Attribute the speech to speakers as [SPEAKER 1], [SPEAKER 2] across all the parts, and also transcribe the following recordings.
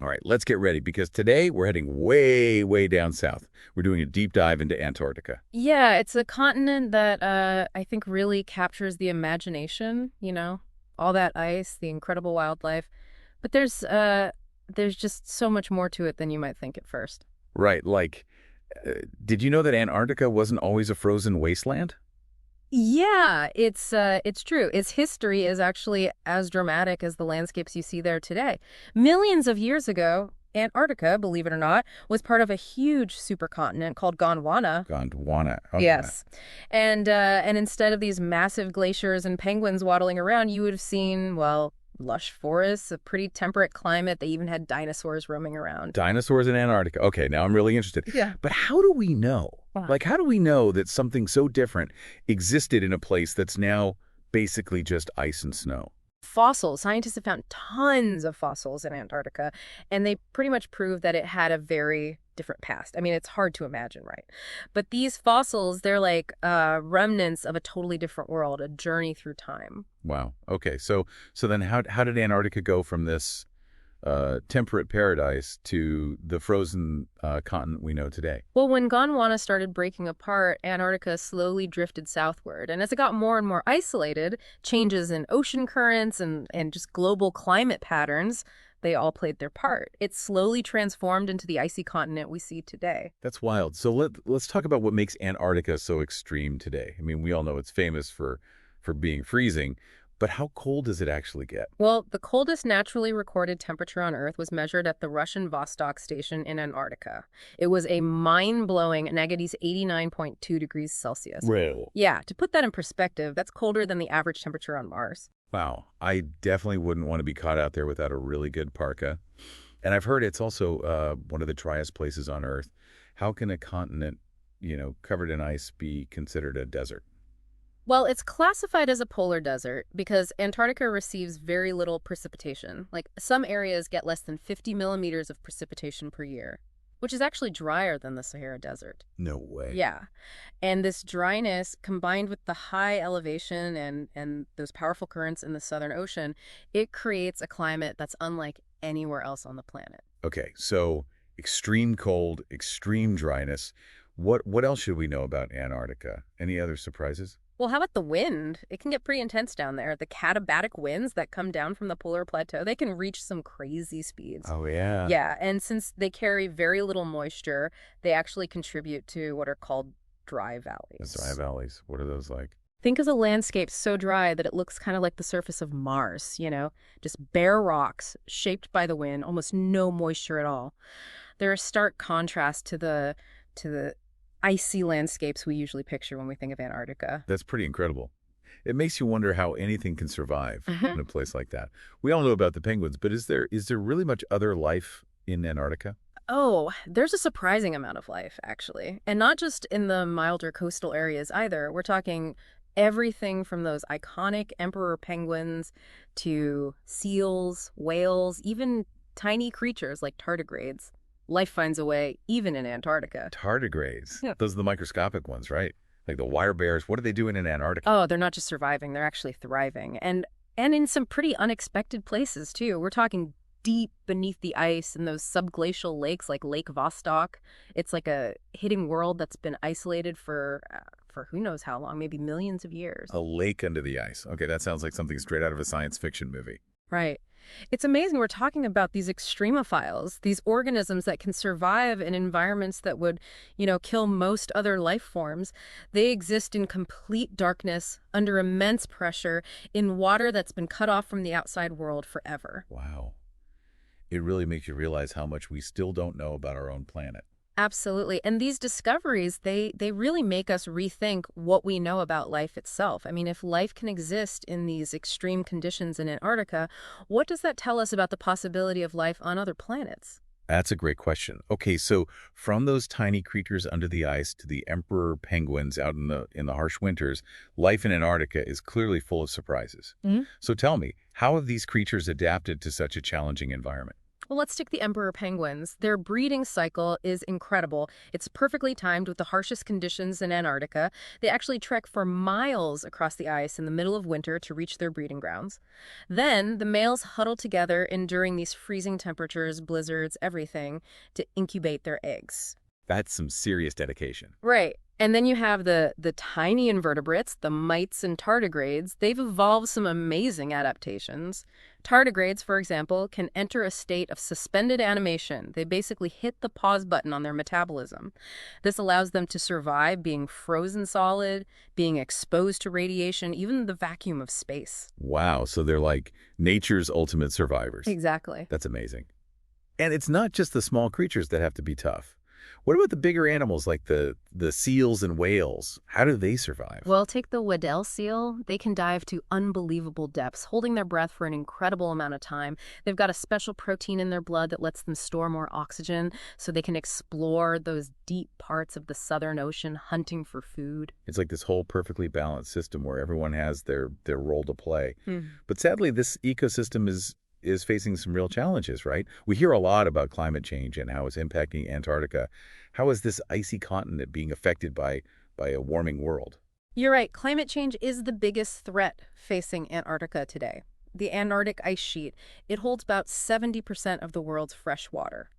[SPEAKER 1] All right, let's get ready because today we're heading way, way down south. We're doing a deep dive into Antarctica.
[SPEAKER 2] Yeah, it's a continent that I think really captures the imagination, all that ice, the incredible wildlife. But there's just so much more to it than you might think at first.
[SPEAKER 1] Right, did you know that Antarctica wasn't always a frozen wasteland?
[SPEAKER 2] Yeah, it's true. Its history is actually as dramatic as the landscapes you see there today. Millions of years ago, Antarctica, believe it or not, was part of a huge supercontinent called Gondwana.
[SPEAKER 1] Gondwana. Okay.
[SPEAKER 2] Yes. And instead of these massive glaciers and penguins waddling around, you would have seen, well, lush forests, a pretty temperate climate. They even had dinosaurs roaming around.
[SPEAKER 1] Dinosaurs in Antarctica. Okay, now I'm really interested.
[SPEAKER 2] Yeah.
[SPEAKER 1] But how do we know?
[SPEAKER 2] Wow.
[SPEAKER 1] How do we know that something so different existed in a place that's now basically just ice and snow?
[SPEAKER 2] Fossils. Scientists have found tons of fossils in Antarctica, and they pretty much prove that it had a very different past. I mean, it's hard to imagine, right? But these fossils, they're like remnants of a totally different world, a journey through time.
[SPEAKER 1] Wow. Okay, so then how did Antarctica go from this temperate paradise to the frozen continent we know today?
[SPEAKER 2] Well, when Gondwana started breaking apart, Antarctica slowly drifted southward. And as it got more and more isolated, changes in ocean currents and just global climate patterns, they all played their part. It slowly transformed into the icy continent we see today.
[SPEAKER 1] That's wild. So let's talk about what makes Antarctica so extreme today. I mean, we all know it's famous for being freezing, but how cold does it actually get?
[SPEAKER 2] Well, the coldest naturally recorded temperature on Earth was measured at the Russian Vostok station in Antarctica. It was a mind-blowing negative 89.2 degrees Celsius.
[SPEAKER 1] Really?
[SPEAKER 2] Yeah, to put that in perspective, that's colder than the average temperature on Mars.
[SPEAKER 1] Wow. I definitely wouldn't want to be caught out there without a really good parka. And I've heard it's also one of the driest places on Earth. How can a continent, covered in ice be considered a desert?
[SPEAKER 2] Well, it's classified as a polar desert because Antarctica receives very little precipitation. Like, some areas get less than 50 millimeters of precipitation per year, which is actually drier than the Sahara Desert.
[SPEAKER 1] No way.
[SPEAKER 2] Yeah. And this dryness, combined with the high elevation and those powerful currents in the Southern Ocean, it creates a climate that's unlike anywhere else on the planet.
[SPEAKER 1] Okay, so extreme cold, extreme dryness. What else should we know about Antarctica? Any other surprises?
[SPEAKER 2] Well, how about the wind? It can get pretty intense down there. The katabatic winds that come down from the polar plateau, they can reach some crazy speeds.
[SPEAKER 1] Oh, yeah.
[SPEAKER 2] Yeah, and since they carry very little moisture, they actually contribute to what are called dry
[SPEAKER 1] The
[SPEAKER 2] valleys.
[SPEAKER 1] dry valleys. What are those like?
[SPEAKER 2] Think of the landscape so dry that it looks kind of like the surface of Mars, just bare rocks shaped by the wind, almost no moisture at all. They're a stark contrast to the icy landscapes we usually picture when we think of Antarctica.
[SPEAKER 1] That's pretty incredible. It makes you wonder how anything can survive in
[SPEAKER 2] Mhm.
[SPEAKER 1] a place like that. We all know about the penguins, but is there really much other life in Antarctica?
[SPEAKER 2] Oh, there's a surprising amount of life, actually. And not just in the milder coastal areas either. We're talking everything from those iconic emperor penguins to seals, whales, even tiny creatures like tardigrades. Life finds a way even in Antarctica.
[SPEAKER 1] Tardigrades.
[SPEAKER 2] Yeah.
[SPEAKER 1] Those are the microscopic ones, right? Like the wire bears. What are they doing in Antarctica?
[SPEAKER 2] Oh, they're not just surviving, they're actually thriving. And in some pretty unexpected places too. We're talking deep beneath the ice in those subglacial lakes like Lake Vostok. It's like a hidden world that's been isolated for who knows how long, maybe millions of years.
[SPEAKER 1] A lake under the ice. Okay, that sounds like something straight out of a science fiction movie.
[SPEAKER 2] Right. It's amazing we're talking about these extremophiles, these organisms that can survive in environments that would, kill most other life forms. They exist in complete darkness, under immense pressure, in water that's been cut off from the outside world forever.
[SPEAKER 1] Wow. It really makes you realize how much we still don't know about our own planet.
[SPEAKER 2] Absolutely. And these discoveries, they really make us rethink what we know about life itself. I mean, if life can exist in these extreme conditions in Antarctica, what does that tell us about the possibility of life on other planets?
[SPEAKER 1] That's a great question. Okay, so from those tiny creatures under the ice to the emperor penguins out in the harsh winters, life in Antarctica is clearly full of surprises.
[SPEAKER 2] Mhm.
[SPEAKER 1] So tell me, how have these creatures adapted to such a challenging environment?
[SPEAKER 2] Well, let's take the emperor penguins. Their breeding cycle is incredible. It's perfectly timed with the harshest conditions in Antarctica. They actually trek for miles across the ice in the middle of winter to reach their breeding grounds. Then the males huddle together, enduring these freezing temperatures, blizzards, everything, to incubate their eggs.
[SPEAKER 1] That's some serious dedication.
[SPEAKER 2] Right. And then you have the tiny invertebrates, the mites and tardigrades. They've evolved some amazing adaptations. Tardigrades, for example, can enter a state of suspended animation. They basically hit the pause button on their metabolism. This allows them to survive being frozen solid, being exposed to radiation, even the vacuum of space.
[SPEAKER 1] Wow, so they're like nature's ultimate survivors.
[SPEAKER 2] Exactly.
[SPEAKER 1] That's amazing. And it's not just the small creatures that have to be tough. What about the bigger animals like the seals and whales? How do they survive?
[SPEAKER 2] Well, take the Weddell seal. They can dive to unbelievable depths, holding their breath for an incredible amount of time. They've got a special protein in their blood that lets them store more oxygen so they can explore those deep parts of the Southern Ocean hunting for food.
[SPEAKER 1] It's like this whole perfectly balanced system where everyone has their role to play.
[SPEAKER 2] Hmm.
[SPEAKER 1] But sadly, this ecosystem is facing some real challenges, right? We hear a lot about climate change and how it's impacting Antarctica. How is this icy continent being affected by a warming world?
[SPEAKER 2] You're right. Climate change is the biggest threat facing Antarctica today. The Antarctic ice sheet, it holds about 70% of the world's fresh water,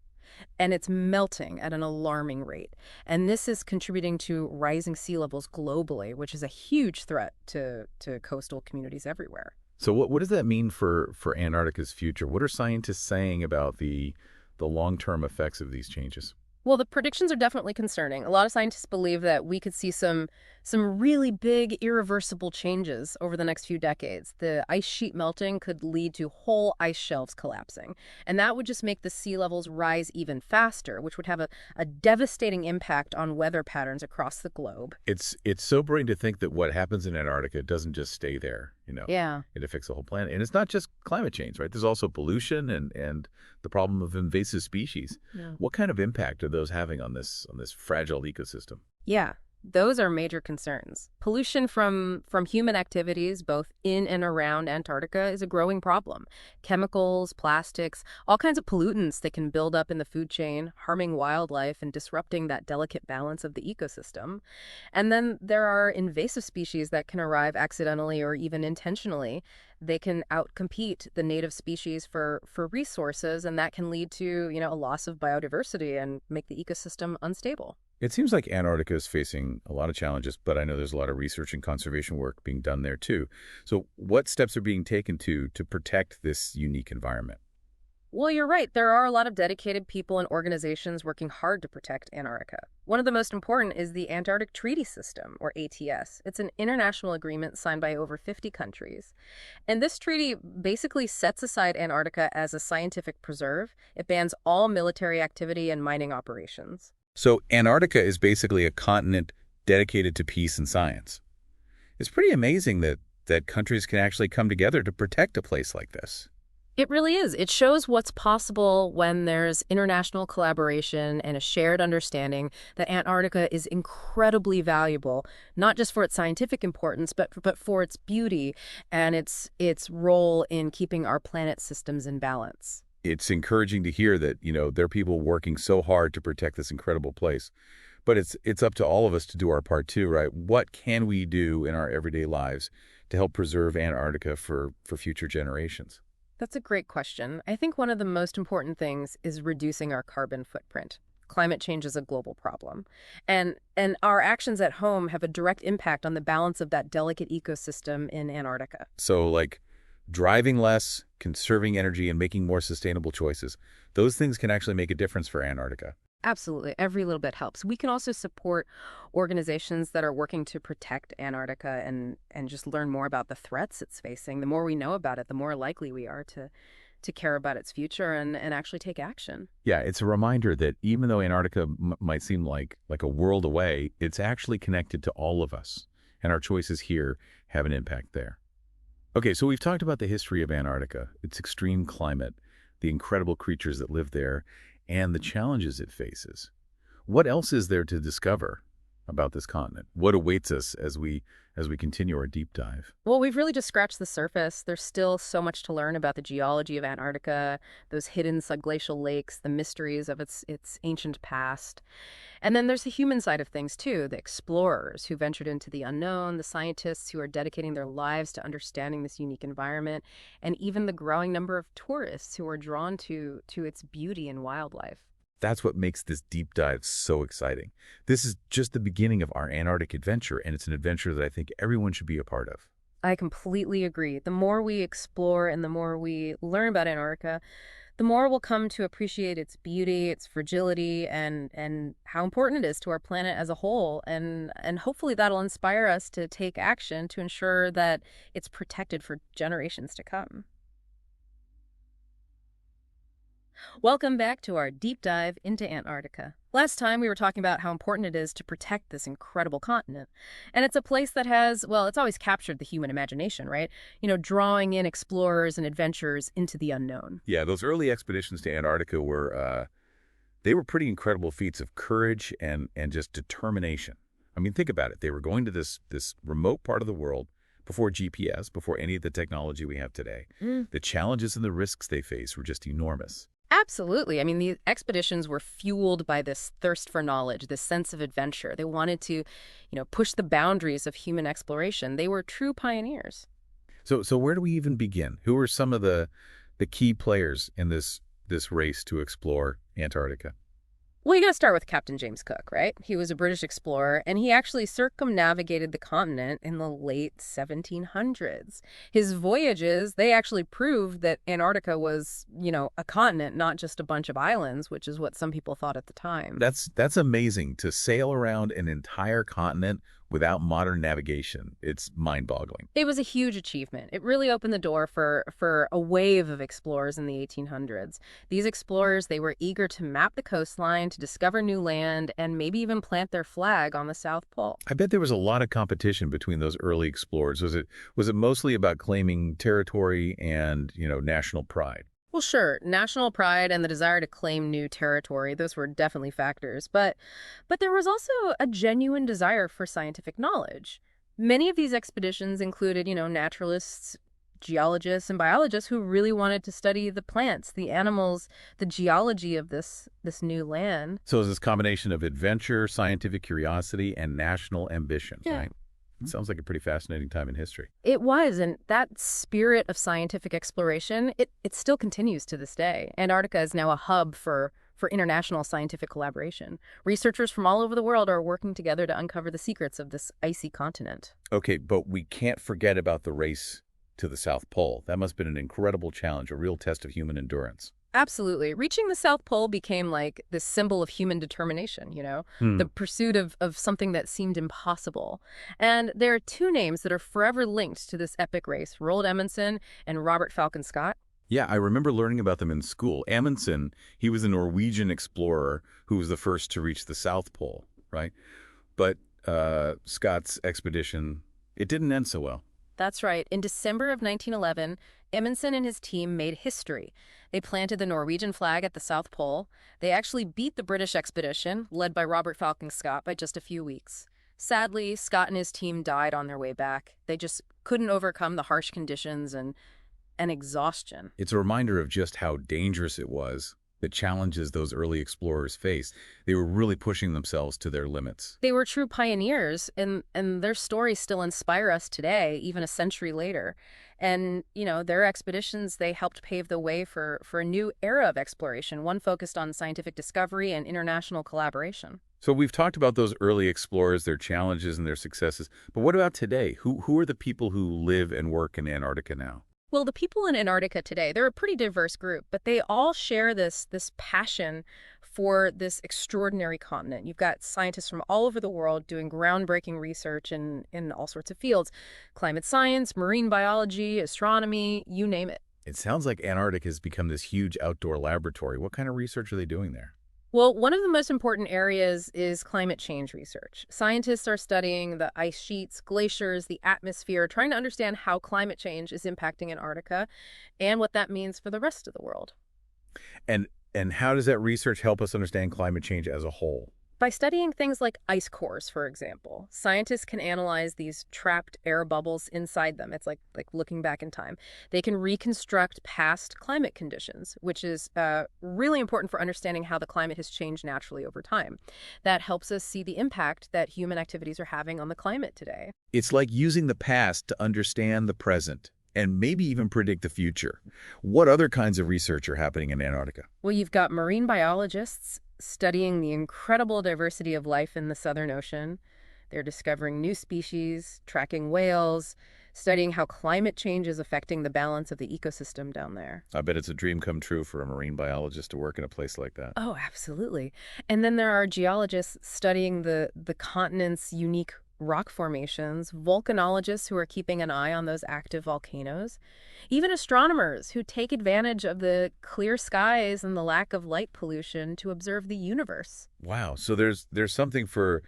[SPEAKER 2] and it's melting at an alarming rate. And this is contributing to rising sea levels globally, which is a huge threat to coastal communities everywhere.
[SPEAKER 1] So what does that mean for Antarctica's future? What are scientists saying about the long-term effects of these changes?
[SPEAKER 2] Well, the predictions are definitely concerning. A lot of scientists believe that we could see some really big irreversible changes over the next few decades. The ice sheet melting could lead to whole ice shelves collapsing, and that would just make the sea levels rise even faster, which would have a devastating impact on weather patterns across the globe.
[SPEAKER 1] It's sobering to think that what happens in Antarctica doesn't just stay there, you know.
[SPEAKER 2] Yeah.
[SPEAKER 1] It affects the whole planet. And it's not just climate change, right? There's also pollution and the problem of invasive species.
[SPEAKER 2] Yeah.
[SPEAKER 1] What kind of impact are those having on this fragile ecosystem?
[SPEAKER 2] Yeah, those are major concerns. Pollution from human activities, both in and around Antarctica, is a growing problem. Chemicals, plastics, all kinds of pollutants that can build up in the food chain, harming wildlife and disrupting that delicate balance of the ecosystem. And then there are invasive species that can arrive accidentally or even intentionally. They can outcompete the native species for resources, and that can lead to, a loss of biodiversity and make the ecosystem unstable.
[SPEAKER 1] It seems like Antarctica is facing a lot of challenges, but I know there's a lot of research and conservation work being done there too. So what steps are being taken to protect this unique environment?
[SPEAKER 2] Well, you're right. There are a lot of dedicated people and organizations working hard to protect Antarctica. One of the most important is the Antarctic Treaty System, or ATS. It's an international agreement signed by over 50 countries. And this treaty basically sets aside Antarctica as a scientific preserve. It bans all military activity and mining operations.
[SPEAKER 1] So Antarctica is basically a continent dedicated to peace and science. It's pretty amazing that countries can actually come together to protect a place like this.
[SPEAKER 2] It really is. It shows what's possible when there's international collaboration and a shared understanding that Antarctica is incredibly valuable, not just for its scientific importance, but for its beauty and its role in keeping our planet systems in balance.
[SPEAKER 1] It's encouraging to hear that, there are people working so hard to protect this incredible place. But it's up to all of us to do our part too, right? What can we do in our everyday lives to help preserve Antarctica for future generations?
[SPEAKER 2] That's a great question. I think one of the most important things is reducing our carbon footprint. Climate change is a global problem. And our actions at home have a direct impact on the balance of that delicate ecosystem in Antarctica.
[SPEAKER 1] So like driving less, conserving energy, and making more sustainable choices, those things can actually make a difference for Antarctica.
[SPEAKER 2] Absolutely. Every little bit helps. We can also support organizations that are working to protect Antarctica and just learn more about the threats it's facing. The more we know about it, the more likely we are to care about its future and actually take action.
[SPEAKER 1] Yeah, it's a reminder that even though Antarctica might seem like a world away, it's actually connected to all of us, and our choices here have an impact there. Okay, so we've talked about the history of Antarctica, its extreme climate, the incredible creatures that live there, and the challenges it faces. What else is there to discover? about this continent? What awaits us as we continue our deep dive?
[SPEAKER 2] Well, we've really just scratched the surface. There's still so much to learn about the geology of Antarctica, those hidden subglacial lakes, the mysteries of its ancient past. And then there's the human side of things too, the explorers who ventured into the unknown, the scientists who are dedicating their lives to understanding this unique environment, and even the growing number of tourists who are drawn to its beauty and wildlife.
[SPEAKER 1] That's what makes this deep dive so exciting. This is just the beginning of our Antarctic adventure, and it's an adventure that I think everyone should be a part of.
[SPEAKER 2] I completely agree. The more we explore and the more we learn about Antarctica, the more we'll come to appreciate its beauty, its fragility, and how important it is to our planet as a whole. And hopefully that'll inspire us to take action to ensure that it's protected for generations to come. Welcome back to our deep dive into Antarctica. Last time we were talking about how important it is to protect this incredible continent. And it's a place that has, well, it's always captured the human imagination, right? Drawing in explorers and adventurers into the unknown.
[SPEAKER 1] Yeah, those early expeditions to Antarctica they were pretty incredible feats of courage and just determination. I mean, think about it. They were going to this remote part of the world before GPS, before any of the technology we have today. The challenges and the risks they faced were just enormous.
[SPEAKER 2] Absolutely. I mean, these expeditions were fueled by this thirst for knowledge, this sense of adventure. They wanted to, push the boundaries of human exploration. They were true pioneers.
[SPEAKER 1] So where do we even begin? Who are some of the key players in this race to explore Antarctica?
[SPEAKER 2] Well, you got to start with Captain James Cook, right? He was a British explorer, and he actually circumnavigated the continent in the late 1700s. His voyages, they actually proved that Antarctica was, a continent, not just a bunch of islands, which is what some people thought at the time.
[SPEAKER 1] That's amazing to sail around an entire continent without modern navigation. It's mind-boggling.
[SPEAKER 2] It was a huge achievement. It really opened the door for a wave of explorers in the 1800s. These explorers, they were eager to map the coastline, to discover new land, and maybe even plant their flag on the South Pole.
[SPEAKER 1] I bet there was a lot of competition between those early explorers. Was it mostly about claiming territory and, national pride?
[SPEAKER 2] Well, sure, national pride and the desire to claim new territory, those were definitely factors. But there was also a genuine desire for scientific knowledge. Many of these expeditions included, naturalists, geologists, and biologists who really wanted to study the plants, the animals, the geology of this new land.
[SPEAKER 1] So it's this combination of adventure, scientific curiosity, and national ambition,
[SPEAKER 2] Yeah.
[SPEAKER 1] right? It sounds like a pretty fascinating time in history.
[SPEAKER 2] It was, and that spirit of scientific exploration, it still continues to this day. Antarctica is now a hub for international scientific collaboration. Researchers from all over the world are working together to uncover the secrets of this icy continent.
[SPEAKER 1] Okay, but we can't forget about the race to the South Pole. That must have been an incredible challenge, a real test of human endurance.
[SPEAKER 2] Absolutely. Reaching the South Pole became like this symbol of human determination, the pursuit of something that seemed impossible. And there are two names that are forever linked to this epic race, Roald Amundsen and Robert Falcon Scott.
[SPEAKER 1] Yeah, I remember learning about them in school. Amundsen, he was a Norwegian explorer who was the first to reach the South Pole, right? But Scott's expedition, it didn't end so well.
[SPEAKER 2] That's right. In December of 1911, Amundsen and his team made history. They planted the Norwegian flag at the South Pole. They actually beat the British expedition, led by Robert Falcon Scott, by just a few weeks. Sadly, Scott and his team died on their way back. They just couldn't overcome the harsh conditions and exhaustion.
[SPEAKER 1] It's a reminder of just how dangerous it was, the challenges those early explorers faced. They were really pushing themselves to their limits.
[SPEAKER 2] They were true pioneers, and their stories still inspire us today, even a century later. And, their expeditions, they helped pave the way for a new era of exploration, one focused on scientific discovery and international collaboration.
[SPEAKER 1] So we've talked about those early explorers, their challenges and their successes. But what about today? Who are the people who live and work in Antarctica now?
[SPEAKER 2] Well, the people in Antarctica today, they're a pretty diverse group, but they all share this passion for this extraordinary continent. You've got scientists from all over the world doing groundbreaking research in all sorts of fields: climate science, marine biology, astronomy, you name it.
[SPEAKER 1] It sounds like Antarctica has become this huge outdoor laboratory. What kind of research are they doing there?
[SPEAKER 2] Well, one of the most important areas is climate change research. Scientists are studying the ice sheets, glaciers, the atmosphere, trying to understand how climate change is impacting Antarctica and what that means for the rest of the world.
[SPEAKER 1] And how does that research help us understand climate change as a whole?
[SPEAKER 2] By studying things like ice cores, for example, scientists can analyze these trapped air bubbles inside them. It's like looking back in time. They can reconstruct past climate conditions, which is really important for understanding how the climate has changed naturally over time. That helps us see the impact that human activities are having on the climate today.
[SPEAKER 1] It's like using the past to understand the present and maybe even predict the future. What other kinds of research are happening in Antarctica?
[SPEAKER 2] Well, you've got marine biologists studying the incredible diversity of life in the Southern Ocean. They're discovering new species, tracking whales, studying how climate change is affecting the balance of the ecosystem down there.
[SPEAKER 1] I bet it's a dream come true for a marine biologist to work in a place like that.
[SPEAKER 2] Oh, absolutely. And then there are geologists studying the continent's unique rock formations, volcanologists who are keeping an eye on those active volcanoes, even astronomers who take advantage of the clear skies and the lack of light pollution to observe the universe.
[SPEAKER 1] Wow, so there's something for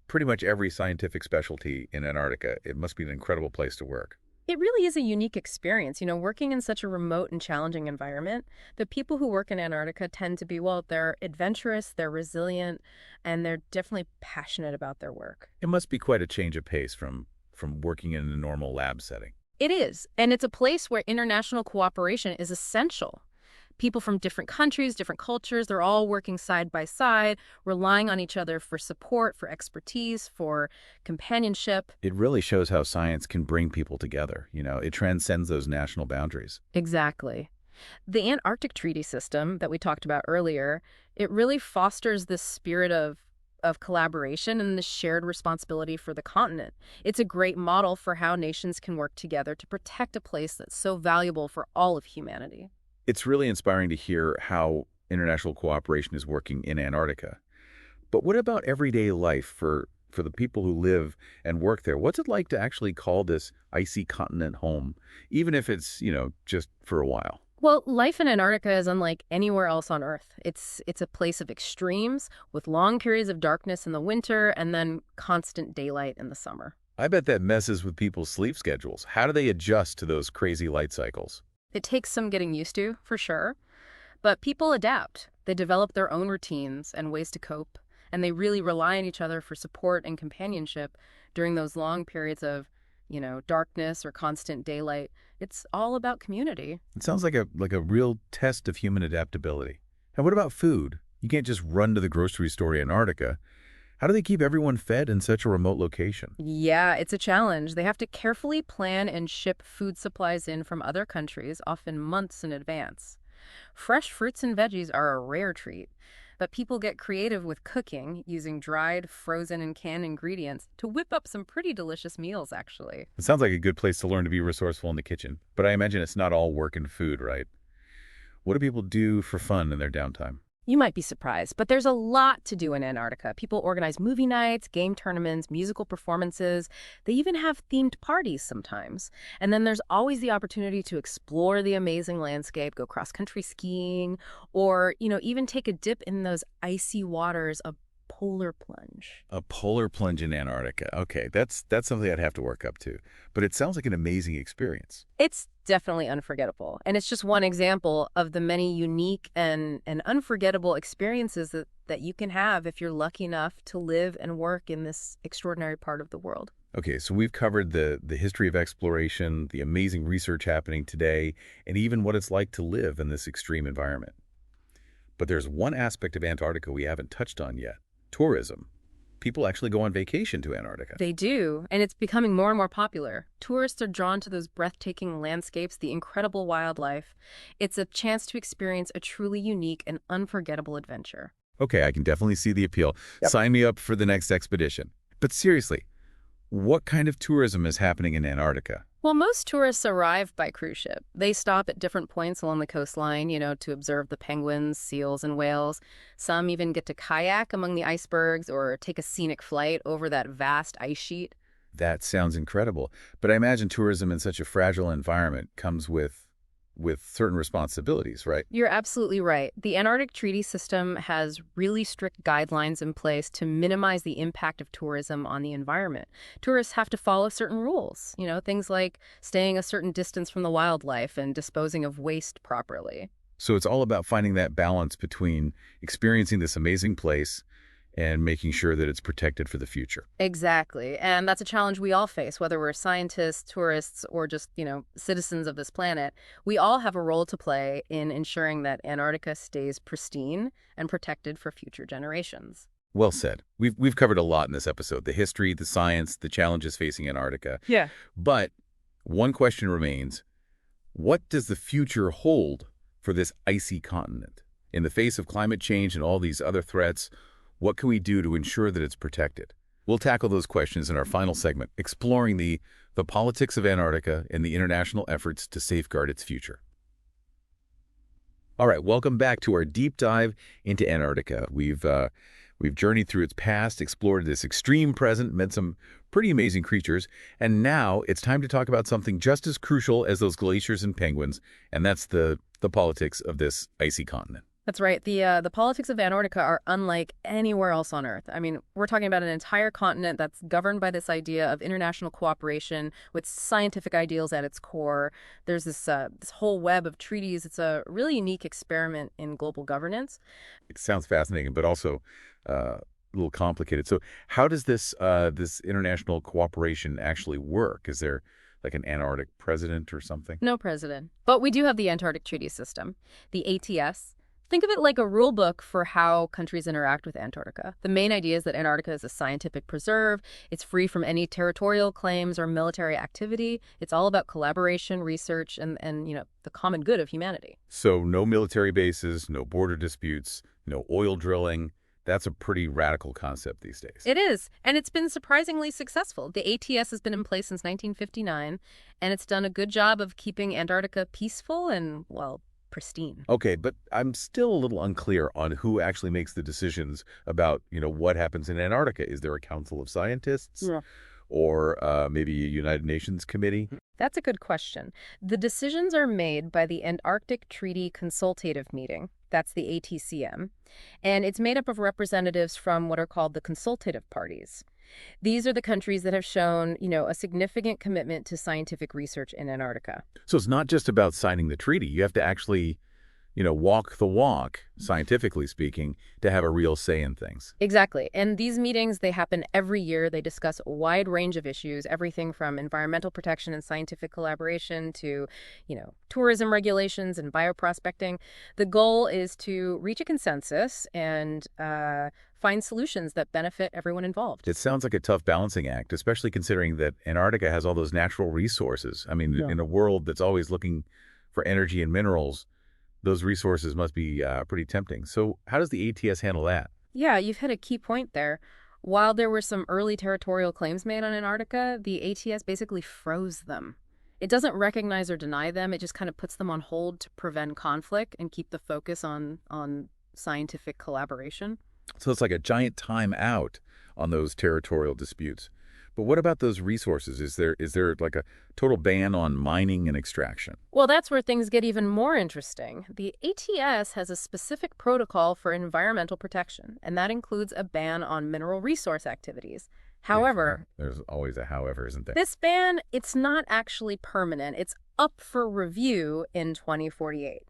[SPEAKER 1] pretty much every scientific specialty in Antarctica. It must be an incredible place to work.
[SPEAKER 2] It really is a unique experience, working in such a remote and challenging environment. The people who work in Antarctica tend to be, well, they're adventurous, they're resilient, and they're definitely passionate about their work.
[SPEAKER 1] It must be quite a change of pace from working in a normal lab setting.
[SPEAKER 2] It is, and it's a place where international cooperation is essential. People from different countries, different cultures, they're all working side by side, relying on each other for support, for expertise, for companionship.
[SPEAKER 1] It really shows how science can bring people together. It transcends those national boundaries.
[SPEAKER 2] Exactly. The Antarctic Treaty System that we talked about earlier, it really fosters this spirit of collaboration and the shared responsibility for the continent. It's a great model for how nations can work together to protect a place that's so valuable for all of humanity.
[SPEAKER 1] It's really inspiring to hear how international cooperation is working in Antarctica. But what about everyday life for the people who live and work there? What's it like to actually call this icy continent home, even if it's, just for a while?
[SPEAKER 2] Well, life in Antarctica is unlike anywhere else on Earth. It's a place of extremes with long periods of darkness in the winter and then constant daylight in the summer.
[SPEAKER 1] I bet that messes with people's sleep schedules. How do they adjust to those crazy light cycles?
[SPEAKER 2] It takes some getting used to, for sure, but people adapt. They develop their own routines and ways to cope, and they really rely on each other for support and companionship during those long periods of, darkness or constant daylight. It's all about community.
[SPEAKER 1] It sounds like a real test of human adaptability. And what about food? You can't just run to the grocery store in Antarctica. How do they keep everyone fed in such a remote location?
[SPEAKER 2] Yeah, it's a challenge. They have to carefully plan and ship food supplies in from other countries, often months in advance. Fresh fruits and veggies are a rare treat, but people get creative with cooking, using dried, frozen, and canned ingredients to whip up some pretty delicious meals, actually.
[SPEAKER 1] It sounds like a good place to learn to be resourceful in the kitchen. But I imagine it's not all work and food, right? What do people do for fun in their downtime?
[SPEAKER 2] You might be surprised, but there's a lot to do in Antarctica. People organize movie nights, game tournaments, musical performances. They even have themed parties sometimes. And then there's always the opportunity to explore the amazing landscape, go cross-country skiing, or, even take a dip in those icy waters, a polar plunge.
[SPEAKER 1] A polar plunge in Antarctica. Okay, that's something I'd have to work up to. But it sounds like an amazing experience.
[SPEAKER 2] It's definitely unforgettable. And it's just one example of the many unique and unforgettable experiences that you can have if you're lucky enough to live and work in this extraordinary part of the world.
[SPEAKER 1] Okay, so we've covered the history of exploration, the amazing research happening today, and even what it's like to live in this extreme environment. But there's one aspect of Antarctica we haven't touched on yet: tourism. People actually go on vacation to Antarctica.
[SPEAKER 2] They do, and it's becoming more and more popular. Tourists are drawn to those breathtaking landscapes, the incredible wildlife. It's a chance to experience a truly unique and unforgettable adventure.
[SPEAKER 1] Okay, I can definitely see the appeal.
[SPEAKER 2] Yep.
[SPEAKER 1] Sign me up for the next expedition. But seriously, what kind of tourism is happening in Antarctica?
[SPEAKER 2] Well, most tourists arrive by cruise ship. They stop at different points along the coastline, to observe the penguins, seals, and whales. Some even get to kayak among the icebergs or take a scenic flight over that vast ice sheet.
[SPEAKER 1] That sounds incredible. But I imagine tourism in such a fragile environment comes with certain responsibilities, right?
[SPEAKER 2] You're absolutely right. The Antarctic Treaty System has really strict guidelines in place to minimize the impact of tourism on the environment. Tourists have to follow certain rules, things like staying a certain distance from the wildlife and disposing of waste properly.
[SPEAKER 1] So it's all about finding that balance between experiencing this amazing place and making sure that it's protected for the future.
[SPEAKER 2] Exactly. And that's a challenge we all face, whether we're scientists, tourists, or just, citizens of this planet. We all have a role to play in ensuring that Antarctica stays pristine and protected for future generations.
[SPEAKER 1] Well said. We've covered a lot in this episode, the history, the science, the challenges facing Antarctica.
[SPEAKER 2] Yeah.
[SPEAKER 1] But one question remains, what does the future hold for this icy continent? In the face of climate change and all these other threats, what can we do to ensure that it's protected? We'll tackle those questions in our final segment, exploring the politics of Antarctica and the international efforts to safeguard its future. All right, welcome back to our deep dive into Antarctica. We've journeyed through its past, explored this extreme present, met some pretty amazing creatures, and now it's time to talk about something just as crucial as those glaciers and penguins, and that's the politics of this icy continent.
[SPEAKER 2] That's right. The politics of Antarctica are unlike anywhere else on Earth. I mean, we're talking about an entire continent that's governed by this idea of international cooperation with scientific ideals at its core. There's this whole web of treaties. It's a really unique experiment in global governance.
[SPEAKER 1] It sounds fascinating, but also a little complicated. So how does this international cooperation actually work? Is there like an Antarctic president or something?
[SPEAKER 2] No president. But we do have the Antarctic Treaty System, the ATS. Think of it like a rule book for how countries interact with Antarctica. The main idea is that Antarctica is a scientific preserve. It's free from any territorial claims or military activity. It's all about collaboration, research, and the common good of humanity.
[SPEAKER 1] So no military bases, no border disputes, no oil drilling. That's a pretty radical concept these days.
[SPEAKER 2] It is, and it's been surprisingly successful. The ATS has been in place since 1959, and it's done a good job of keeping Antarctica peaceful and, well, pristine.
[SPEAKER 1] Okay, but I'm still a little unclear on who actually makes the decisions about, what happens in Antarctica. Is there a council of scientists?
[SPEAKER 2] Yeah.
[SPEAKER 1] Or maybe a United Nations committee?
[SPEAKER 2] That's a good question. The decisions are made by the Antarctic Treaty Consultative Meeting. That's the ATCM. And it's made up of representatives from what are called the consultative parties. These are the countries that have shown, a significant commitment to scientific research in Antarctica.
[SPEAKER 1] So it's not just about signing the treaty. You have to actually, walk the walk, scientifically speaking, to have a real say in things.
[SPEAKER 2] Exactly. And these meetings, they happen every year. They discuss a wide range of issues, everything from environmental protection and scientific collaboration to, tourism regulations and bioprospecting. The goal is to reach a consensus and find solutions that benefit everyone involved.
[SPEAKER 1] It sounds like a tough balancing act, especially considering that Antarctica has all those natural resources. I mean, in a world that's always looking for energy and minerals, those resources must be pretty tempting. So how does the ATS handle that?
[SPEAKER 2] Yeah, you've hit a key point there. While there were some early territorial claims made on Antarctica, the ATS basically froze them. It doesn't recognize or deny them. It just kind of puts them on hold to prevent conflict and keep the focus on scientific collaboration.
[SPEAKER 1] So it's like a giant time out on those territorial disputes. But what about those resources? Is there like a total ban on mining and extraction?
[SPEAKER 2] Well, that's where things get even more interesting. The ATS has a specific protocol for environmental protection, and that includes a ban on mineral resource activities. However,
[SPEAKER 1] there's always a however, isn't there?
[SPEAKER 2] this ban, it's not actually permanent. It's up for review in 2048.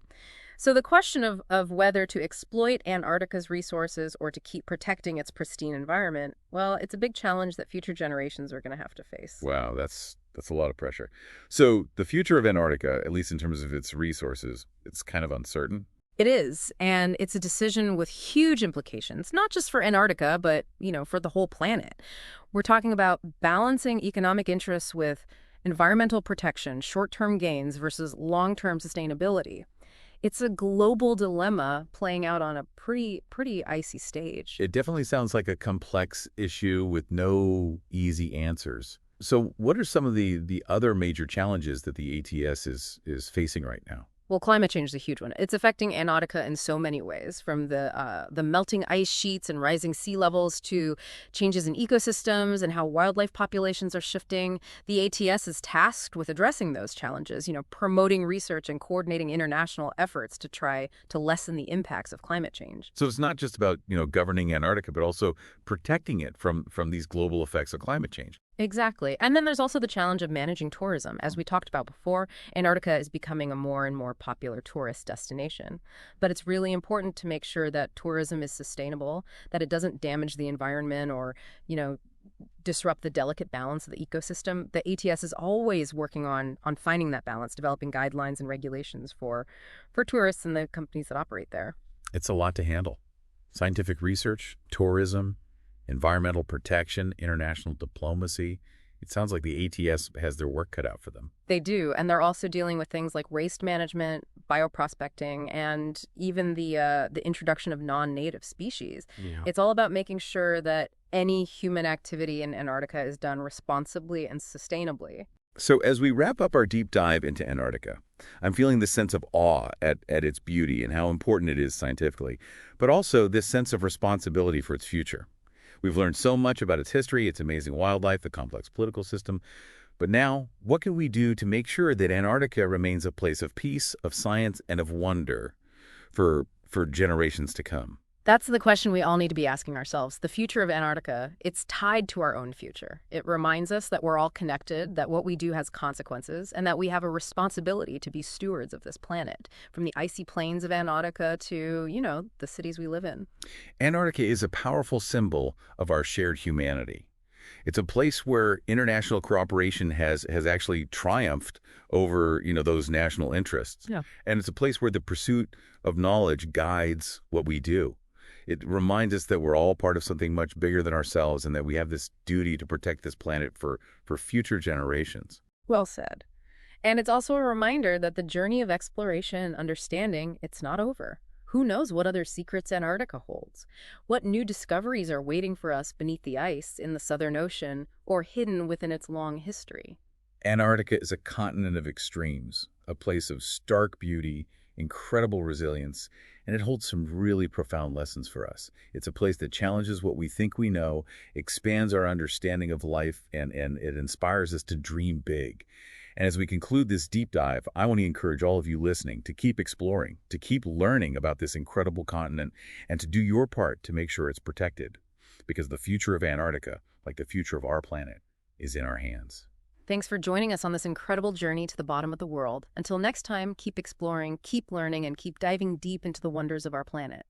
[SPEAKER 2] So the question of whether to exploit Antarctica's resources or to keep protecting its pristine environment, well, it's a big challenge that future generations are going to have to face.
[SPEAKER 1] Wow, that's a lot of pressure. So the future of Antarctica, at least in terms of its resources, it's kind of uncertain.
[SPEAKER 2] It is, and it's a decision with huge implications, not just for Antarctica, but, for the whole planet. We're talking about balancing economic interests with environmental protection, short-term gains versus long-term sustainability. It's a global dilemma playing out on a pretty icy stage.
[SPEAKER 1] It definitely sounds like a complex issue with no easy answers. So what are some of the other major challenges that the ATS is facing right now?
[SPEAKER 2] Well, climate change is a huge one. It's affecting Antarctica in so many ways, from the melting ice sheets and rising sea levels to changes in ecosystems and how wildlife populations are shifting. The ATS is tasked with addressing those challenges, promoting research and coordinating international efforts to try to lessen the impacts of climate change.
[SPEAKER 1] So it's not just about, governing Antarctica, but also protecting it from these global effects of climate change.
[SPEAKER 2] Exactly. And then there's also the challenge of managing tourism. As we talked about before, Antarctica is becoming a more and more popular tourist destination. But it's really important to make sure that tourism is sustainable, that it doesn't damage the environment or, you know, disrupt the delicate balance of the ecosystem. The ATS is always working on finding that balance, developing guidelines and regulations for tourists and the companies that operate there.
[SPEAKER 1] It's a lot to handle. Scientific research, tourism, environmental protection, international diplomacy. It sounds like the ATS has their work cut out for them.
[SPEAKER 2] They do, and they're also dealing with things like waste management, bioprospecting, and even the introduction of non-native species.
[SPEAKER 1] Yeah.
[SPEAKER 2] It's all about making sure that any human activity in Antarctica is done responsibly and sustainably.
[SPEAKER 1] So as we wrap up our deep dive into Antarctica, I'm feeling this sense of awe at its beauty and how important it is scientifically, but also this sense of responsibility for its future. We've learned so much about its history, its amazing wildlife, the complex political system. But now, what can we do to make sure that Antarctica remains a place of peace, of science, and of wonder for generations to come?
[SPEAKER 2] That's the question we all need to be asking ourselves. The future of Antarctica, it's tied to our own future. It reminds us that we're all connected, that what we do has consequences, and that we have a responsibility to be stewards of this planet, from the icy plains of Antarctica to, the cities we live in.
[SPEAKER 1] Antarctica is a powerful symbol of our shared humanity. It's a place where international cooperation has actually triumphed over, those national interests.
[SPEAKER 2] Yeah.
[SPEAKER 1] And it's a place where the pursuit of knowledge guides what we do. It reminds us that we're all part of something much bigger than ourselves and that we have this duty to protect this planet for future generations.
[SPEAKER 2] Well said. And it's also a reminder that the journey of exploration and understanding, it's not over. Who knows what other secrets Antarctica holds? What new discoveries are waiting for us beneath the ice in the Southern Ocean or hidden within its long history?
[SPEAKER 1] Antarctica is a continent of extremes, a place of stark beauty, incredible resilience, and it holds some really profound lessons for us. It's a place that challenges what we think we know, expands our understanding of life, and it inspires us to dream big. And as we conclude this deep dive, I want to encourage all of you listening to keep exploring, to keep learning about this incredible continent, and to do your part to make sure it's protected. Because the future of Antarctica, like the future of our planet, is in our hands.
[SPEAKER 2] Thanks for joining us on this incredible journey to the bottom of the world. Until next time, keep exploring, keep learning, and keep diving deep into the wonders of our planet.